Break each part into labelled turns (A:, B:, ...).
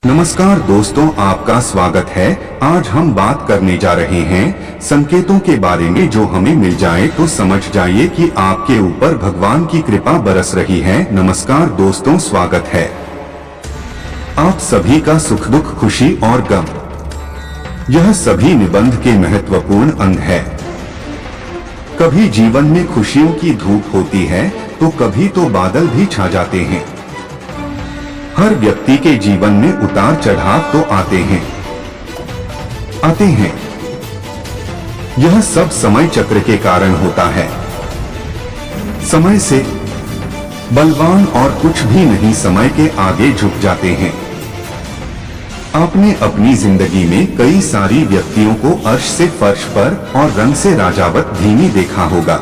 A: नमस्कार दोस्तों, आपका स्वागत है। आज हम बात करने जा रहे हैं संकेतों के बारे में जो हमें मिल जाए तो समझ जाइए कि आपके ऊपर भगवान की कृपा बरस रही है। नमस्कार दोस्तों, स्वागत है आप सभी का। सुख दुख, खुशी और गम, यह सभी निबंध के महत्वपूर्ण अंग है। कभी जीवन में खुशियों की धूप होती है तो कभी तो बादल भी छा जाते हैं। हर व्यक्ति के जीवन में उतार चढ़ाव तो आते हैं। यह सब समय चक्र के कारण होता है। समय से बलवान और कुछ भी नहीं समय के आगे झुक जाते हैं। आपने अपनी जिंदगी में कई सारी व्यक्तियों को अर्श से फर्श पर और रंग से राजावत धीमी देखा होगा।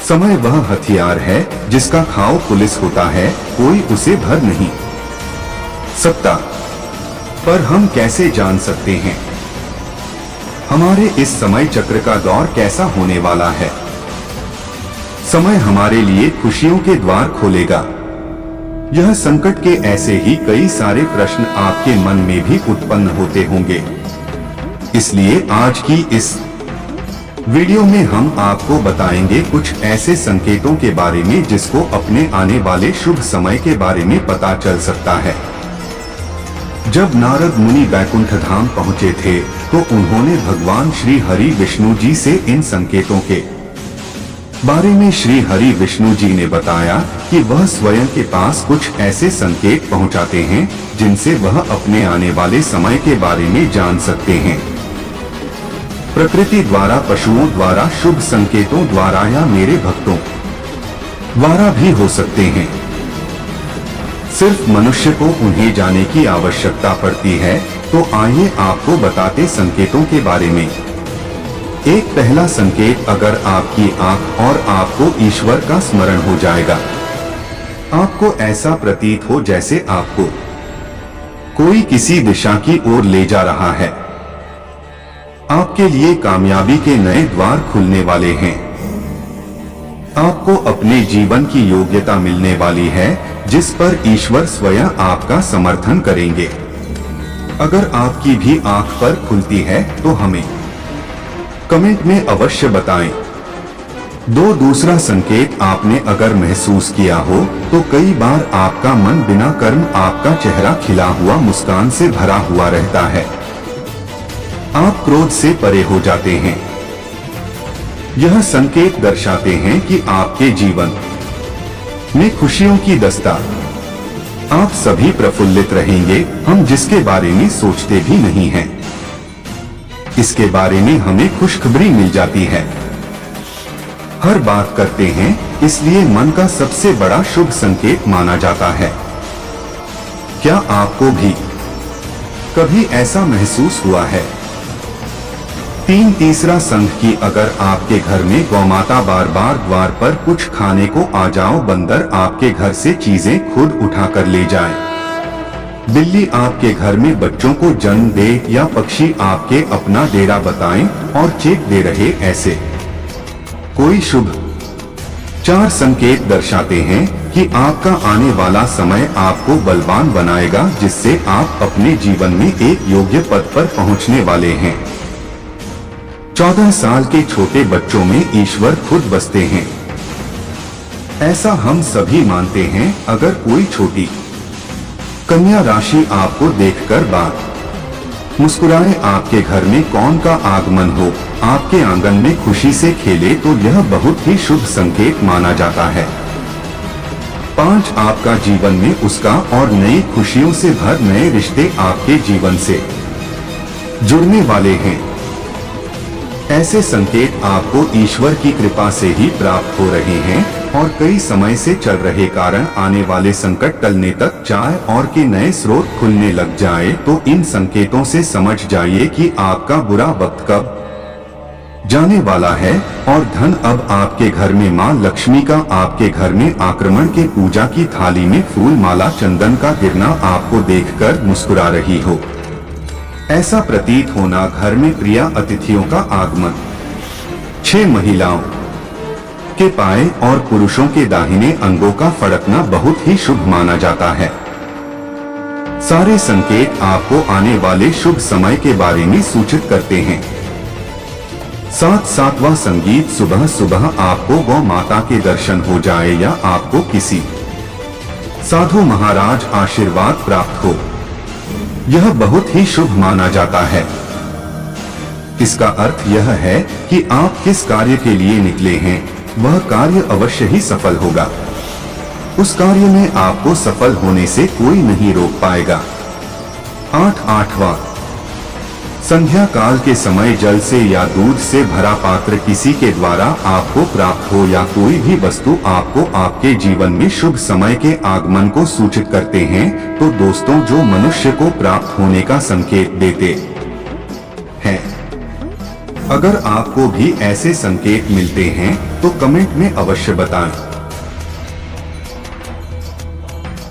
A: समय वह हथियार है जिसका खाओ पुलिस होता है, कोई उसे भर नहीं सकता। पर हम कैसे जान सकते हैं हमारे इस समय चक्र का दौर कैसा होने वाला है? समय हमारे लिए खुशियों के द्वार खोलेगा। यह संकट के ऐसे ही कई सारे प्रश्न आपके मन में भी उत्पन्न होते होंगे। इसलिए आज की इस वीडियो में हम आपको बताएंगे कुछ ऐसे संकेतों के बारे में जिसको अपने आने वाले शुभ समय के बारे में पता चल सकता है। जब नारद मुनि बैकुंठ धाम पहुंचे थे तो उन्होंने भगवान श्री हरि विष्णु जी से इन संकेतों के बारे में श्री हरि विष्णु जी ने बताया कि वह स्वयं के पास कुछ ऐसे संकेत पहुंचाते हैं जिनसे वह अपने आने वाले समय के बारे में जान सकते हैं। प्रकृति द्वारा, पशुओं द्वारा, शुभ संकेतों द्वारा या मेरे भक्तों द्वारा भी हो सकते हैं। सिर्फ मनुष्य को उन्हें जाने की आवश्यकता पड़ती है। तो आइए आपको बताते संकेतों के बारे में। एक पहला संकेत, अगर आपकी आंख और आपको ईश्वर का स्मरण हो जाएगा। आपको ऐसा प्रतीत हो जैसे आपको कोई किसी दिशा की ओर ले जा रहा है। आपके लिए कामयाबी के नए द्वार खुलने वाले हैं। आपको अपने जीवन की योग्यता मिलने वाली है जिस पर ईश्वर स्वयं आपका समर्थन करेंगे। अगर आपकी भी आंख पर खुलती है तो हमें कमेंट में अवश्य बताएं। दूसरा संकेत, आपने अगर महसूस किया हो तो कई बार आपका मन बिना कर्म आपका चेहरा खिला हुआ मुस्कान से भरा हुआ रहता है। आप क्रोध से परे हो जाते हैं। यह संकेत दर्शाते हैं कि आपके जीवन में खुशियों की दस्ता। आप सभी प्रफुल्लित रहेंगे, हम जिसके बारे में सोचते भी नहीं हैं, इसके बारे में हमें खुशखबरी मिल जाती है। हर बात करते हैं, इसलिए मन का सबसे बड़ा शुभ संकेत माना जाता है। क्या आपको भी कभी ऐसा महसूस हुआ है? तीसरा संघ की, अगर आपके घर में गौमाता बार बार द्वार पर कुछ खाने को आ जाओ, बंदर आपके घर से चीजें खुद उठा कर ले जाए, बिल्ली आपके घर में बच्चों को जन्म दे या पक्षी आपके अपना डेरा बताएं और चेक दे रहे, ऐसे कोई शुभ चार संकेत दर्शाते हैं कि आपका आने वाला समय आपको बलवान बनाएगा, जिससे आप अपने जीवन में एक योग्य पद पर पहुंचने वाले हैं। 14 साल के छोटे बच्चों में ईश्वर खुद बसते हैं, ऐसा हम सभी मानते हैं। अगर कोई छोटी कन्या राशि आपको देखकर बात मुस्कुराए, आपके घर में कौन का आगमन हो, आपके आंगन में खुशी से खेले, तो यह बहुत ही शुभ संकेत माना जाता है। 5, आपका जीवन में उसका और नई खुशियों से भर नए रिश्ते आपके जीवन से जुड़ने वाले हैं। ऐसे संकेत आपको ईश्वर की कृपा से ही प्राप्त हो रहे हैं और कई समय से चल रहे कारण आने वाले संकट टलने तक चाय और के नए स्रोत खुलने लग जाए, तो इन संकेतों से समझ जाइए कि आपका बुरा वक्त कब जाने वाला है और धन अब आपके घर में मां लक्ष्मी का आपके घर में आक्रमण के पूजा की थाली में फूल माला चंदन का गिरना आपको देखकर मुस्कुरा रही हो। ऐसा प्रतीत होना, घर में प्रिय अतिथियों का आगमन। 6, महिलाओं के पाए और पुरुषों के दाहिने अंगों का फड़कना बहुत ही शुभ माना जाता है। सारे संकेत आपको आने वाले शुभ समय के बारे में सूचित करते हैं। सातवां संगीत, सुबह सुबह आपको गौ माता के दर्शन हो जाए या आपको किसी साधु महाराज आशीर्वाद प्राप्त हो, यह बहुत ही शुभ माना जाता है। इसका अर्थ यह है कि आप किस कार्य के लिए निकले हैं वह कार्य अवश्य ही सफल होगा। उस कार्य में आपको सफल होने से कोई नहीं रोक पाएगा। आठवां संध्या काल के समय जल से या दूध से भरा पात्र किसी के द्वारा आपको प्राप्त हो या कोई भी वस्तु आपको आपके जीवन में शुभ समय के आगमन को सूचित करते हैं, तो दोस्तों जो मनुष्य को प्राप्त होने का संकेत देते हैं। अगर आपको भी ऐसे संकेत मिलते हैं तो कमेंट में अवश्य बताएं।